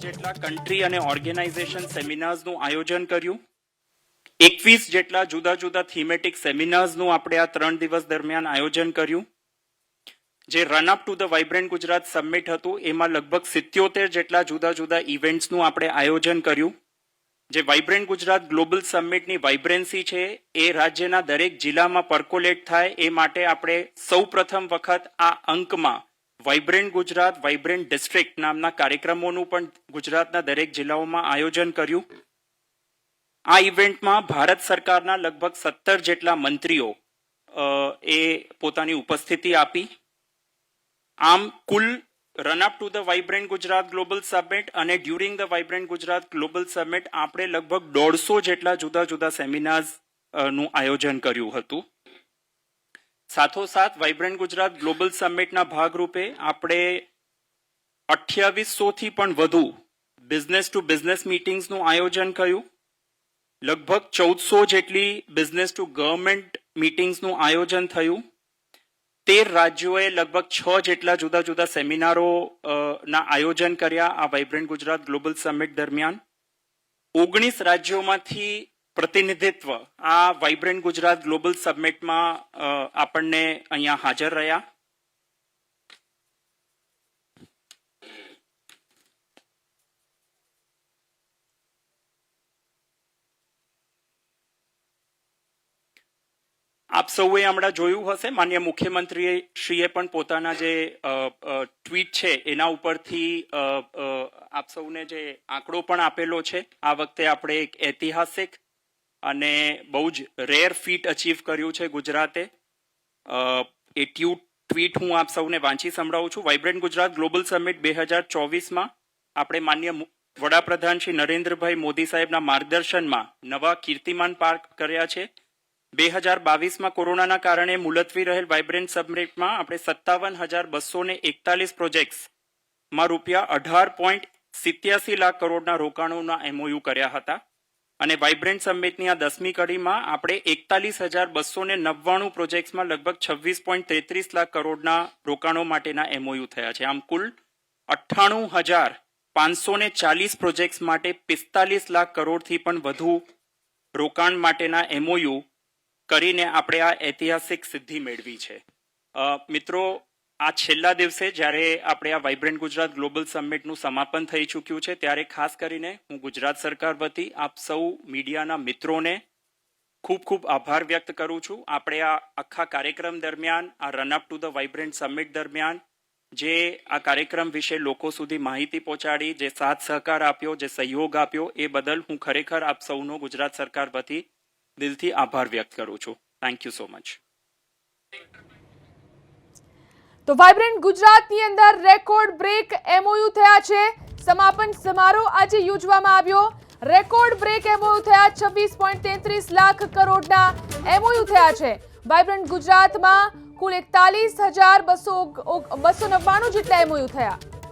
જેટલા કન્ટ્રી અને ઓર્ગેનાઇઝેશન સેમિનાર્સનું આયોજન કર્યું. 21 જેટલા જુદા જુદા થીમેટિક સેમિનાર્સનું આપણે આ 3 દિવસ દરમિયાન આયોજન કર્યું. જે run-up to the vibrant Gujarat summit હતું એમાં લગભગ 77 જેટલા જુદા જુદા ઇવેન્ટ્સનું આપણે આયોજન કર્યું. જે વાઇબ્રન્ટ ગુજરાત ગ્લોબલ સમિટની વાઇબ્રન્સી છે એ રાજ્યના દરેક જિલ્લામાં પર્કોલેટ થાય એ માટે આપણે સૌ પ્રથમ વખત આ અંકમાં વાઇબ્રન્ટ ગુજરાત વાઇબ્રન્ટ ડિસ્ટ્રિક્ટ નામના કાર્યક્રમોનું પણ ગુજરાતના દરેક જિલ્લાઓમાં આયોજન કર્યું. આ ઇવેન્ટમાં ભારત સરકારના લગભગ 17 જેટલા મંત્રીઓ એ પોતાની ઉપસ્થિતિ આપી. આમ કુલ run up to the vibrant Gujarat global summit અને during the vibrant Gujarat global summit આપણે લગભગ 150 જેટલા જુદા જુદા સેમિનાર્સ નું આયોજન કર્યું હતું. સાથોસાથ વાઇબ્રન્ટ ગુજરાત ગ્લોબલ સમિટના ભાગરૂપે આપણે 2800 થી પણ વધુ બિઝનેસ ટુ બિઝનેસ મીટિંગ્સનું આયોજન કર્યું. લગભગ 1400 જેટલી બિઝનેસ ટુ ગવર્મેન્ટ મીટિંગ્સનું આયોજન થયું. 13 રાજ્યોએ લગભગ 6 જેટલા જુદા જુદા સેમિનારો ના આયોજન કર્યા આ વાઇબ્રન્ટ ગુજરાત ગ્લોબલ સમિટ દરમિયાન. 19 રાજ્યોમાંથી પ્રતિનિધિત્વ આ વાઇબ્રન્ટ ગુજરાત ગ્લોબલ સમિટમાં આપણને અહીંયા હાજર રહ્યા. આપ સૌએ હમણાં જોયું હશે માનનીય મુખ્યમંત્રી શ્રીએ પણ પોતાના જે ટ્વીટ છે એના ઉપરથી આપ સૌને જે આંકડો પણ આપેલો છે. આ વખતે આપણે એક ઐતિહાસિક અને બહુ જ રેર ફીટ અચીવ કર્યું છે ગુજરાતે. એ ટ્વીટ હું આપ સૌને વાંચી સંભળાવું છું. વાઇબ્રન્ટ ગુજરાત ગ્લોબલ સમિટ 2024માં આપણે માનનીય વડાપ્રધાન શ્રી નરેન્દ્રભાઈ મોદી સાહેબના માર્ગદર્શનમાં નવા કીર્તિમાન પાર કર્યા છે. 2022માં કોરોનાના કારણે મુલતવી રહેલ વાઇબ્રન્ટ સમિટમાં આપણે 57,241 પ્રોજેક્ટ્સમાં રૂપિયા 18.87 લાખ કરોડના રોકાણોના એમઓયુ કર્યા હતા. અને વાઇબ્રન્ટ સમિટની આ 10મી કડીમાં આપણે 41,299 પ્રોજેક્ટ્સમાં લગભગ 26.33 લાખ કરોડના રોકાણો માટેના એમઓયુ થયા છે. આમ કુલ 98,540 પ્રોજેક્ટ્સ માટે 45 લાખ કરોડથી પણ વધુ રોકાણ માટેના એમઓયુ કરીને આપણે આ ઐતિહાસિક સિદ્ધિ મેળવી છે. મિત્રો, આ છેલ્લા દિવસે જ્યારે આપણે આ વાઇબ્રન્ટ ગુજરાત ગ્લોબલ સમિટનું સમાપન થઈ ચૂક્યું છે ત્યારે ખાસ કરીને હું ગુજરાત સરકાર વતી આપ સૌ મીડિયાના મિત્રોને ખૂબ ખૂબ આભાર વ્યક્ત કરું છું. આપણે આ આખા કાર્યક્રમ દરમિયાન આ run-up to the vibrant summit દરમિયાન જે આ કાર્યક્રમ વિશે લોકો સુધી માહિતી પહોંચાડી, જે સાથ સહકાર આપ્યો, જે સહયોગ આપ્યો એ બદલ હું ખરેખર આપ સૌનો ગુજરાત સરકાર વતી દિલથી આભાર વ્યક્ત કરું છું. Thank you so much. તો વાઇબ્રન્ટ ગુજરાતની અંદર રેકોર્ડ બ્રેક એમઓયુ થયા છે. સમાપન સમારોહ આજે યોજવામાં આવ્યો. રેકોર્ડ બ્રેક એમઓયુ થયા. 26.33 લાખ કરોડના એમઓયુ થયા છે. વાઇબ્રન્ટ ગુજરાતમાં કુલ 41,299 જેટલા એમઓયુ થયા.